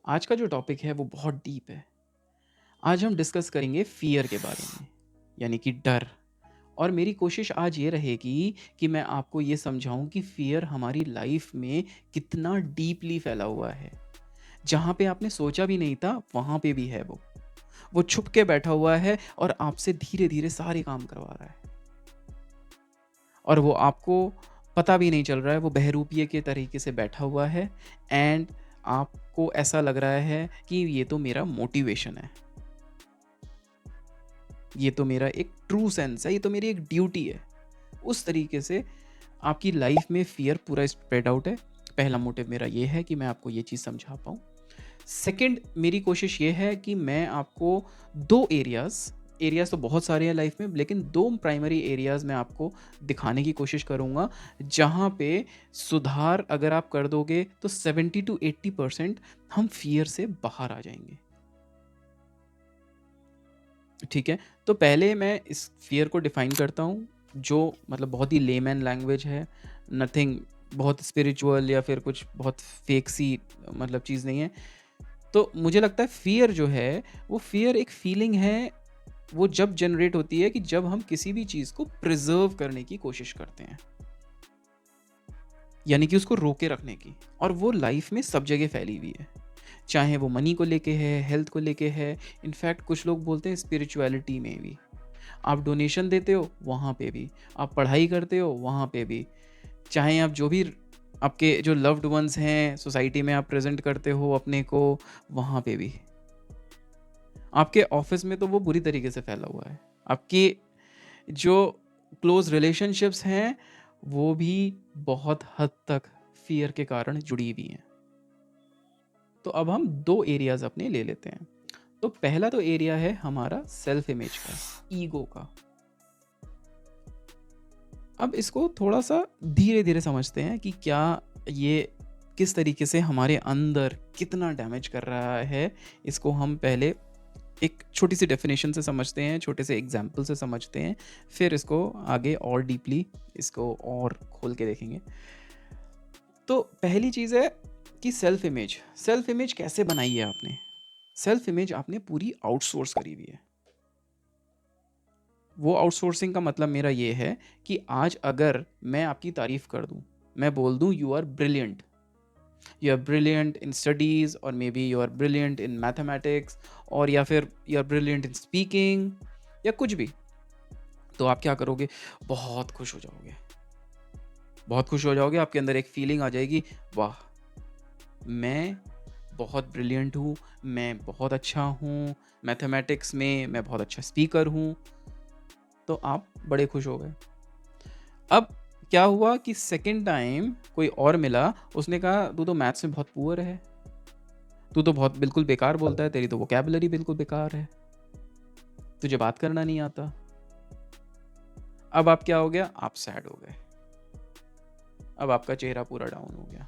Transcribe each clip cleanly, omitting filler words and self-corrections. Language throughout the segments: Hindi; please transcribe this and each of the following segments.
आज का जो टॉपिक है वो बहुत डीप है। आज हम डिस्कस करेंगे फ़ियर के बारे में, यानी कि डर। और मेरी कोशिश आज ये रहेगी कि मैं आपको ये समझाऊँ कि फ़ियर हमारी लाइफ़ में कितना डीपली फैला हुआ है। जहाँ पे आपने सोचा भी नहीं था, वहाँ पे भी है वो। वो छुप के बैठा हुआ है और आपसे धीरे-धीरे सारे काम करवा रहा है। और वो आपको पता भी नहीं चल रहा है, वो बहरूपिये के तरीके से बैठा हुआ है एंड आपको ऐसा लग रहा है कि ये तो मेरा मोटिवेशन है। ये तो मेरा एक ट्रू सेंस है, ये तो मेरी एक ड्यूटी है। उस तरीके से आपकी लाइफ में फ़ियर पूरा स्प्रेड आउट है। पहला मोटिव मेरा ये है कि मैं आपको ये चीज़ समझा पाऊँ। सेकंड मेरी कोशिश ये है कि मैं आपको 2 एरियाज़ तो बहुत सारे हैं लाइफ में, लेकिन 2 प्राइमरी एरियाज़ मैं आपको दिखाने की कोशिश करूँगा, जहाँ पे सुधार अगर आप कर दोगे तो 70 टू 80% हम फ़ियर से बाहर आ जाएँगे। ठीक है? तो पहले मैं इस फ़ियर को डिफ़ाइन करता हूँ, जो मतलब बहुत ही लेमैन लैंग्वेज है, नथिंग बहुत स्पिरिचुअल या फिर कुछ बहुत फेक सी मतलब चीज़ नहीं है। तो मुझे लगता है फ़ियर जो है, वो फ़ियर एक फ़ीलिंग है, वो जब जनरेट होती है कि जब हम किसी भी चीज़ को प्रिज़र्व करने की कोशिश करते हैं, यानी कि उसको रोके रखने की। और वो लाइफ़ में सब जगह फैली हुई है। चाहे वो मनी को लेके है, हेल्थ को लेके है, इनफैक्ट कुछ लोग बोलते हैं स्पिरिचुअलिटी में भी। आप डोनेशन देते हो, वहाँ पे भी। आप पढ़ाई करते हो, वहाँ पे भी। चाहे आप जो भी आपके जो लव्ड वन्स हैं, सोसाइटी में आप प्रेज़ेंट करते हो अपने को, वहाँ पे भी। आपके ऑफ़िस में तो वो बुरी तरीके से फैला हुआ है। आपकी जो क्लोज़ रिलेशनशिप्स हैं, वो भी बहुत हद तक फ़ियर के कारण जुड़ी हुई हैं। तो अब हम 2 एरियाज़ अपने ले लेते हैं। तो पहला तो एरिया है हमारा सेल्फ इमेज का, ईगो का। अब इसको थोड़ा-सा धीरे-धीरे समझते हैं कि क्या ये किस तरीके से हमारे अंदर कितना डैमेज कर रहा है। इसको हम पहले एक छोटी-सी डेफ़िनेशन से समझते हैं, छोटे से एग्ज़ाम्पल से समझते हैं, फिर इसको आगे और डीपली इसको और खोल के देखेंगे। तो पहली चीज़ है कि सेल्फ इमेज। सेल्फ इमेज कैसे बनाई है आपने? सेल्फ इमेज आपने पूरी आउटसोर्स करी हुई है। वो आउटसोर्सिंग का मतलब मेरा ये है कि आज अगर मैं आपकी तारीफ कर दूं, मैं बोल दूं you are brilliant in studies, और maybe you are brilliant in mathematics, और या फिर you are brilliant in speaking, या कुछ भी, तो आप क्या करोगे? बहुत खुश हो जाओगे। बहुत खुश हो जाओगे, आपके अंदर एक फीलिंग आ जाएगी, वाह, मैं बहुत ब्रिलियंट हूँ, मैं बहुत अच्छा हूँ, मैथमेटिक्स में मैं बहुत अच्छा स्पीकर हूँ। तो आप बड़े खुश हो गए। अब क्या हुआ कि सेकंड टाइम कोई और मिला, उसने कहा तू तो मैथ्स में बहुत पुअर है, तू तो बहुत बिल्कुल बेकार बोलता है, तेरी तो वोकैबुलरी बिल्कुल बेकार है, तुझे बात करना नहीं आता। अब आप क्या हो गया? आप सैड हो गए। अब आपका चेहरा पूरा डाउन हो गया।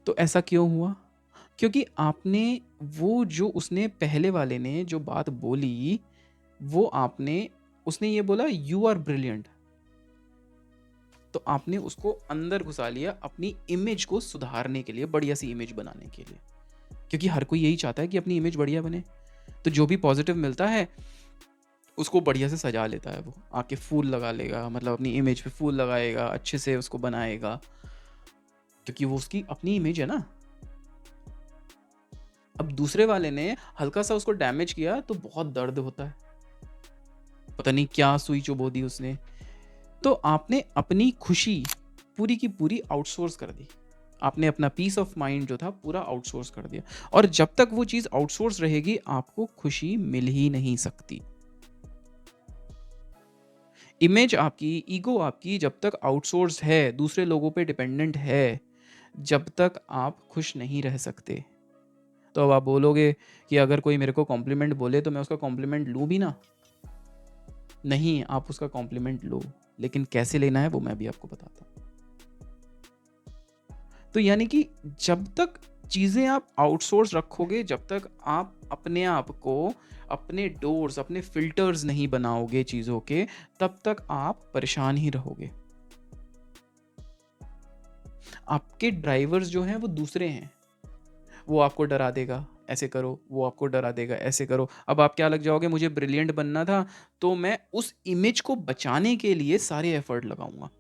तो ऐसा क्यों हुआ? क्योंकि आपने वो जो उसने पहले वाले ने जो बात बोली, वो आपने उसने ये बोला यू आर ब्रिलियंट, तो आपने उसको अंदर घुसा लिया अपनी इमेज को सुधारने के लिए, बढ़िया सी इमेज बनाने के लिए। क्योंकि हर कोई यही चाहता है कि अपनी इमेज बढ़िया बने। तो जो भी पॉजिटिव मिलता है, उसको बढ़िया से सजा लेता है वो। आके फूल लगा लेगा, मतलब अपनी इमेज पे फूल लगाएगा, अच्छे से उसको बनाएगा, क्योंकि वो उसकी अपनी इमेज है ना। अब दूसरे वाले ने हल्का सा उसको डैमेज किया तो बहुत दर्द होता है। पता नहीं क्या सुई चुभो दी उसने। तो आपने अपनी खुशी पूरी की पूरी आउटसोर्स कर दी। आपने अपना पीस ऑफ माइंड जो था पूरा आउटसोर्स कर दिया, और जब तक वो चीज़ आउटसोर्स रहेगी, आपको खुशी मिल ही नहीं सकती। इमेज आपकी, ईगो आपकी जब तक आउटसोर्स है, दूसरे लोगों पे डिपेंडेंट है, जब तक आप खुश नहीं रह सकते। तो अब आप बोलोगे कि अगर कोई मेरे को कॉम्प्लीमेंट बोले तो मैं उसका कॉम्प्लीमेंट लूँ भी ना? नहीं, आप उसका कॉम्प्लीमेंट लो, लेकिन कैसे लेना है वो मैं भी आपको बताता हूँ। तो यानी कि जब तक चीज़ें आप आउटसोर्स रखोगे, जब तक आप अपने आप को, अपने डोर्स, अपने फ़िल्टर्स नहीं बनाओगे चीज़ों के, तब तक आप परेशान ही रहोगे। आपके ड्राइवर्स जो हैं वो दूसरे हैं, वो आपको डरा देगा, ऐसे करो, वो आपको डरा देगा, ऐसे करो। अब आप क्या लग जाओगे, मुझे ब्रिलियंट बनना था, तो मैं उस इमेज को बचाने के लिए सारे एफर्ट लगाऊंगा,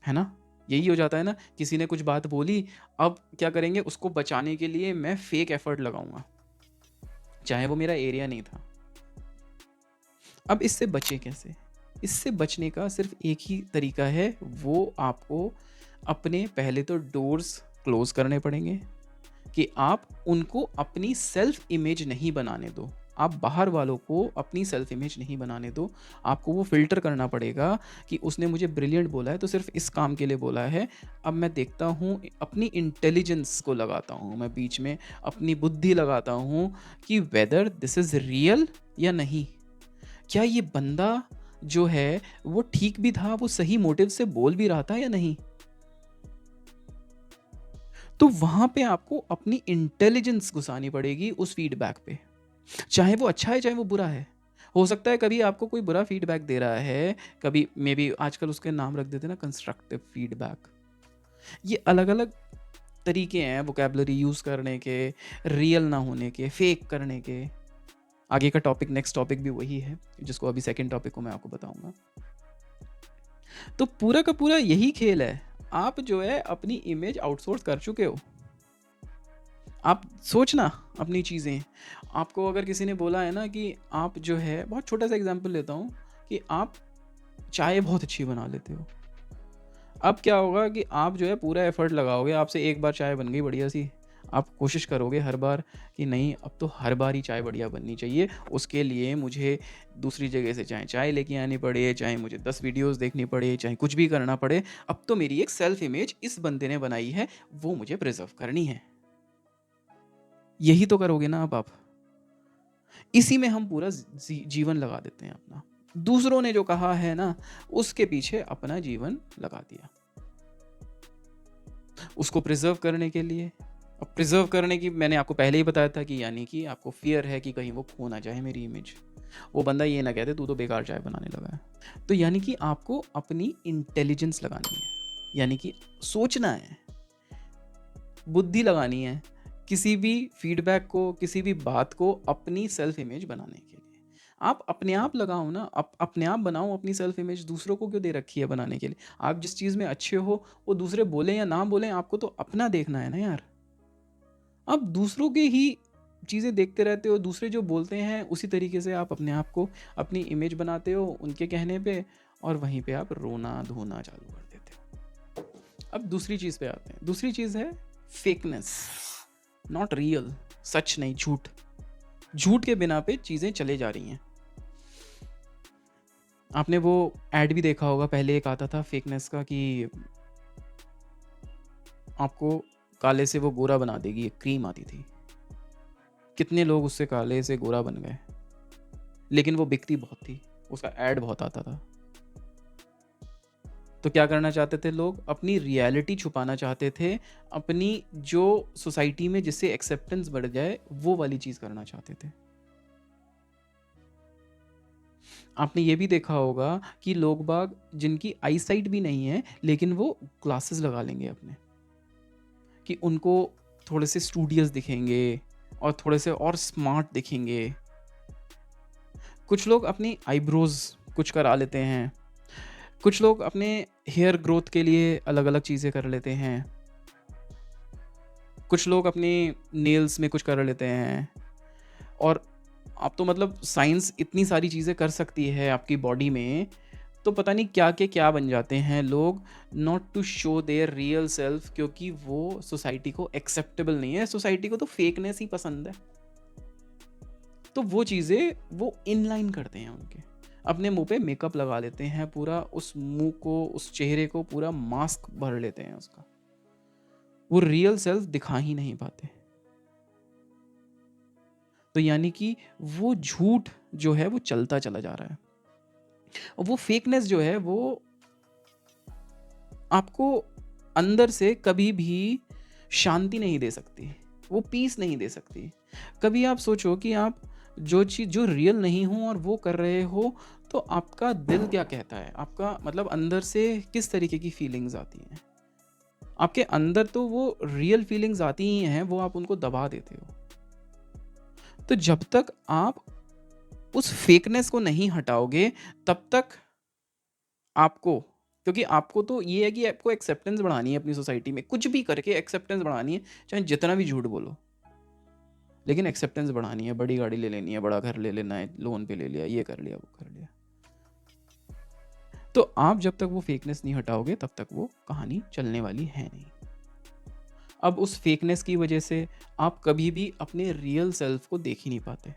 है ना? यही हो जाता है ना, किसी ने कुछ बात बोली, अब क्या करेंगे, उसको बचाने के लिए मैं फेक एफर्ट लगाऊंगा, चाहे वो मेरा एरिया नहीं था। अब इससे बचे कैसे? इससे बचने का सिर्फ एक ही तरीका है, वो आपको अपने पहले तो डोर्स क्लोज करने पड़ेंगे, कि आप उनको अपनी सेल्फ इमेज नहीं बनाने दो। आप बाहर वालों को अपनी सेल्फ इमेज नहीं बनाने दो। आपको वो फ़िल्टर करना पड़ेगा कि उसने मुझे ब्रिलियंट बोला है तो सिर्फ़ इस काम के लिए बोला है। अब मैं देखता हूँ, अपनी इंटेलिजेंस को लगाता हूँ, मैं बीच में अपनी बुद्धि लगाता हूँ कि वेदर दिस इज़ रियल या नहीं। क्या ये बंदा जो है वो ठीक भी था, वो सही मोटिव से बोल भी रहा था या नहीं? तो वहाँ पे आपको अपनी इंटेलिजेंस घुसानी पड़ेगी उस फीडबैक पे। चाहे वो अच्छा है, चाहे वो बुरा है। हो सकता है कभी आपको कोई बुरा फीडबैक दे रहा है, कभी मेबी आजकल उसके नाम रख देते हैं ना, कंस्ट्रक्टिव फीडबैक। ये अलग-अलग तरीके हैं वोकैब्युलरी यूज़ करने के, रियल ना होने के, फेक करने के। आगे का टॉपिक, नेक्स्ट टॉपिक भी वही है, जिसको अभी सेकंड टॉपिक को मैं आपको बताऊँगा। तो पूरा का पूरा यही खेल है। आप जो है अपनी इमेज आउटसोर्स कर चुके हो। आप सोचना अपनी चीज़ें। आपको अगर किसी ने बोला है ना कि आप जो है, बहुत छोटा सा एग्जांपल लेता हूँ, कि आप चाय बहुत अच्छी बना लेते हो। अब क्या होगा कि आप जो है पूरा एफर्ट लगाओगे, आपसे एक बार चाय बन गई बढ़िया सी, आप कोशिश करोगे हर बार कि नहीं, अब तो हर बार ही चाय बढ़िया बननी चाहिए, उसके लिए मुझे दूसरी जगह से चाहे चाय लेके आनी पड़े, चाहे मुझे 10 वीडियोस देखनी पड़े, चाहे कुछ भी करना पड़े, अब तो मेरी एक सेल्फ इमेज इस बंदे ने बनाई है, वो मुझे प्रिजर्व करनी है। यही तो करोगे ना अब आप। इसी में हम पूरा जीवन लगा देते हैं अपना। दूसरों ने जो कहा है ना, उसके पीछे अपना जीवन लगा दिया, उसको प्रिजर्व करने के लिए। अब प्रिजर्व करने की मैंने आपको पहले ही बताया था कि यानी कि आपको फियर है कि कहीं वो खो ना जाए मेरी इमेज, वो बंदा ये ना कहते तू तो बेकार चाय बनाने लगा है। तो यानी कि आपको अपनी इंटेलिजेंस लगानी है, यानी कि सोचना है, बुद्धि लगानी है, किसी भी फीडबैक को, किसी भी बात को अपनी सेल्फ इमेज बनाने के लिए। आप अपने आप लगाओ ना, अपने आप बनाओ अपनी सेल्फ इमेज, दूसरों को क्यों दे रखी है बनाने के लिए? आप जिस चीज़ में अच्छे हो, वो दूसरे बोलें या ना बोलें, आपको तो अपना देखना है ना यार। आप दूसरों के ही चीज़ें देखते रहते हो, दूसरे जो बोलते हैं उसी तरीके से आप अपने आप को, अपनी इमेज बनाते हो उनके कहने पे, और वहीं पे आप रोना धोना चालू कर देते हो। अब दूसरी चीज़ पे आते हैं। दूसरी चीज़ है फेकनेस, नॉट रियल, सच नहीं, झूठ। झूठ के बिना पे चीज़ें चले जा रही हैं। आपने वो एड भी देखा होगा, पहले एक आता था फेकनेस का कि आपको काले से वो गोरा बना देगी, एक क्रीम आती थी। कितने लोग उससे काले से गोरा बन गए, लेकिन वो बिकती बहुत थी, उसका एड बहुत आता था। तो क्या करना चाहते थे लोग? अपनी रियलिटी छुपाना चाहते थे, अपनी जो सोसाइटी में जिससे एक्सेप्टेंस बढ़ जाए, वो वाली चीज़ करना चाहते थे। आपने ये भी देखा होगा कि लोग बाग जिनकी आई साइट भी नहीं है, लेकिन वो ग्लासेस लगा लेंगे अपने, कि उनको थोड़े से स्टूडियस दिखेंगे और थोड़े से और स्मार्ट दिखेंगे। कुछ लोग अपनी आईब्रोज कुछ करा लेते हैं, कुछ लोग अपने हेयर ग्रोथ के लिए अलग अलग चीज़ें कर लेते हैं, कुछ लोग अपनी नेल्स में कुछ कर लेते हैं। और आप तो मतलब साइंस इतनी सारी चीज़ें कर सकती है आपकी बॉडी में, तो पता नहीं क्या के क्या बन जाते हैं लोग, not to show their real self, क्योंकि वो सोसाइटी को एक्सेप्टेबल नहीं है, सोसाइटी को तो फेकनेस ही पसंद है। तो वो चीज़ें वो इनलाइन करते हैं उनके, अपने मुंह पे मेकअप लगा लेते हैं, पूरा उस मुंह को, उस चेहरे को पूरा मास्क भर लेते हैं उसका, वो रियल सेल्फ दिखा ही नहीं पाते। तो यानी कि वो झूठ जो है वो चलता चला जा रहा है, और वो फेकनेस जो है वो आपको अंदर से कभी भी शांति नहीं दे सकती, वो पीस नहीं दे सकती। कभी आप सोचो कि आप जो चीज़ जो रियल नहीं हो और वो कर रहे हो, तो आपका दिल क्या कहता है, आपका मतलब अंदर से किस तरीके की फीलिंग्स आती हैं? आपके अंदर तो वो रियल फीलिंग्स आती ही हैं, वो आप उनको दबा देते हो। तो जब तक आप उस फेकनेस को नहीं हटाओगे, तब तक आपको, क्योंकि आपको तो ये है कि आपको एक्सेप्टेंस बढ़ानी है अपनी सोसाइटी में, कुछ भी करके एक्सेप्टेंस बढ़ानी है, चाहे जितना भी झूठ बोलो, लेकिन एक्सेप्टेंस बढ़ानी है। बड़ी गाड़ी ले लेनी है, बड़ा घर ले लेना है, लोन पे ले लिया, ये कर लिया, वो कर लिया। तो आप जब तक वो फेकनेस नहीं हटाओगे, तब तक वो कहानी चलने वाली है नहीं। अब उस फेकनेस की वजह से आप कभी भी अपने रियल सेल्फ को देख ही नहीं पाते,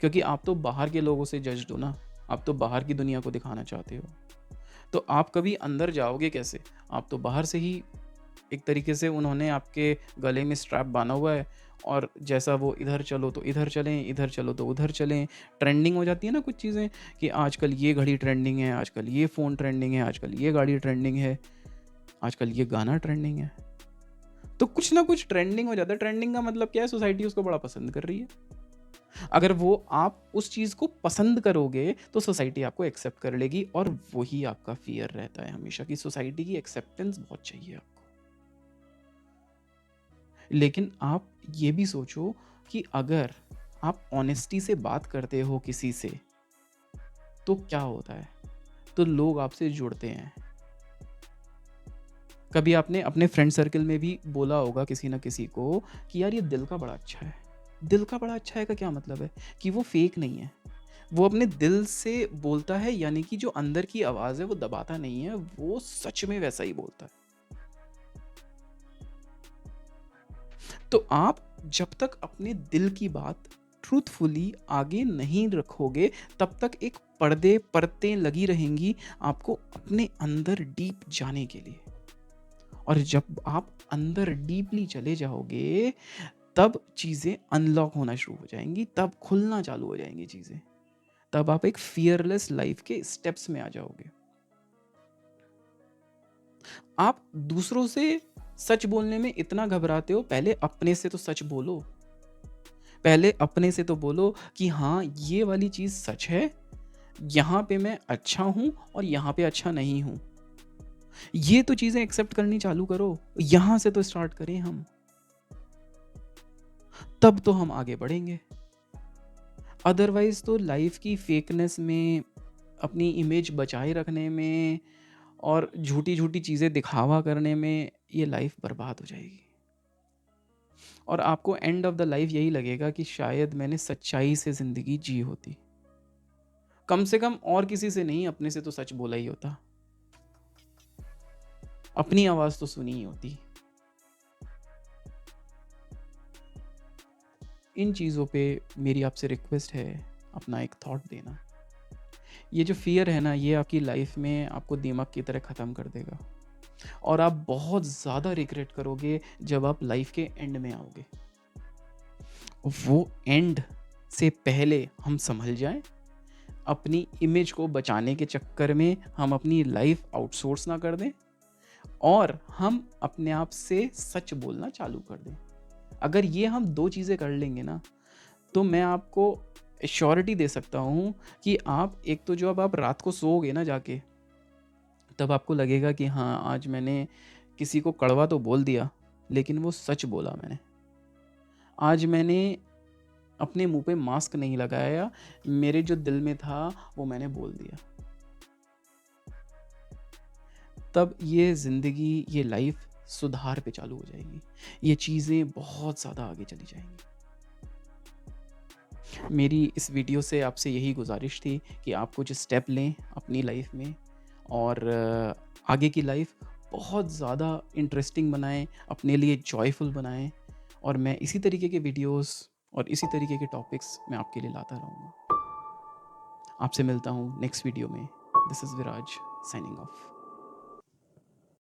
क्योंकि आप तो बाहर के लोगों से जज्ड हो ना, आप तो बाहर की दुनिया को दिखाना चाहते हो। तो आप कभी अंदर जाओगे कैसे? आप तो बाहर से ही एक तरीके से उन्होंने आपके गले में स्ट्रैप बाँधा हुआ है, और जैसा वो इधर चलो तो इधर चलें, इधर चलो तो उधर चलें। ट्रेंडिंग हो जाती है ना कुछ चीज़ें, कि आजकल ये घड़ी ट्रेंडिंग है, आजकल ये फ़ोन ट्रेंडिंग है, आजकल ये गाड़ी ट्रेंडिंग है, आजकल ये गाना ट्रेंडिंग है। तो कुछ ना कुछ ट्रेंडिंग हो जाता है। ट्रेंडिंग का मतलब क्या है? सोसाइटी उसको बड़ा पसंद कर रही है। अगर वो आप उस चीज़ को पसंद करोगे, तो सोसाइटी आपको एक्सेप्ट कर लेगी, और वही आपका फ़ियर रहता है हमेशा, कि सोसाइटी की एक्सेप्टेंस बहुत चाहिए आपको। लेकिन आप ये भी सोचो कि अगर आप ऑनेस्टी से बात करते हो किसी से, तो क्या होता है? तो लोग आपसे जुड़ते हैं। कभी आपने अपने फ्रेंड सर्कल में भी बोला होगा किसी न किसी को कि यार ये दिल का बड़ा अच्छा है। दिल का बड़ा अच्छा है का क्या मतलब है? कि वो फेक नहीं है। वो अपने दिल से बोलता है, यानी कि जो अंदर की आवाज़ है वो दबाता नहीं है, वो सच में वैसा ही बोलता है। तो आप जब तक अपने दिल की बात ट्रूथफुली आगे नहीं रखोगे, तब तक एक पर्दे परतें लगी रहेंगी आपको अपने अंदर डीप जाने के लिए। और जब आप अंदर डीपली चले जाओगे, तब चीज़ें अनलॉक होना शुरू हो जाएँगी, तब खुलना चालू हो जाएँगी चीज़ें। तब आप एक फ़ियरलेस लाइफ़ के स्टेप्स में आ जाओगे। आप दूसरों से सच बोलने में इतना घबराते हो, पहले अपने से तो सच बोलो। पहले अपने से तो बोलो कि हाँ, ये वाली चीज़ सच है, यहाँ पे मैं अच्छा हूँ और यहाँ पे अच्छा नहीं हूँ। ये तो चीज़ें एक्सेप्ट करनी चालू करो, यहाँ से तो स्टार्ट करें हम, तब तो हम आगे बढ़ेंगे। अदरवाइज़ तो लाइफ़ की फेकनेस में, अपनी इमेज बचाए रखने में और झूठी-झूठी चीज़ें दिखावा करने में, ये लाइफ़ बर्बाद हो जाएगी। और आपको एंड ऑफ द लाइफ़ यही लगेगा कि शायद मैंने सच्चाई से ज़िंदगी जी होती। कम से कम और किसी से नहीं, अपने से तो सच बोला ही होता। अपनी आवाज़ तो सुनी ही होती। इन चीज़ों पे मेरी आपसे रिक्वेस्ट है, अपना एक थॉट देना। ये जो फ़ियर है ना, ये आपकी लाइफ़ में आपको दीमक की तरह ख़त्म कर देगा, और आप बहुत ज़्यादा रिग्रेट करोगे जब आप लाइफ़ के एंड में आओगे। वो एंड से पहले हम संभल जाएँ, अपनी इमेज को बचाने के चक्कर में हम अपनी लाइफ़ आउटसोर्स ना कर दें, और हम अपने आप से सच बोलना चालू कर दें। अगर ये हम 2 चीज़ें कर लेंगे ना, तो मैं आपको एश्योरिटी दे सकता हूँ कि आप एक तो जब आप रात को सोओगे ना जाके, तब आपको लगेगा कि हाँ, आज मैंने किसी को कड़वा तो बोल दिया, लेकिन वो सच बोला मैंने। आज मैंने अपने मुँह पे मास्क नहीं लगाया, मेरे जो दिल में था वो मैंने बोल दिया। तब ये ज़िंदगी, ये लाइफ़ सुधार पे चालू हो जाएगी। ये चीज़ें बहुत ज़्यादा आगे चली जाएँगी। मेरी इस वीडियो से आपसे यही गुज़ारिश थी कि आप कुछ स्टेप लें अपनी लाइफ़ में, और आगे की लाइफ़ बहुत ज़्यादा इंटरेस्टिंग बनाएँ, अपने लिए जॉयफुल बनाएँ, और मैं इसी तरीके के वीडियोज़ और इसी तरीके के टॉपिक्स मैं आपके लिए लाता रहूँगा। आपसे मिलता हूँ नेक्स्ट वीडियो में। This is Viraj signing off.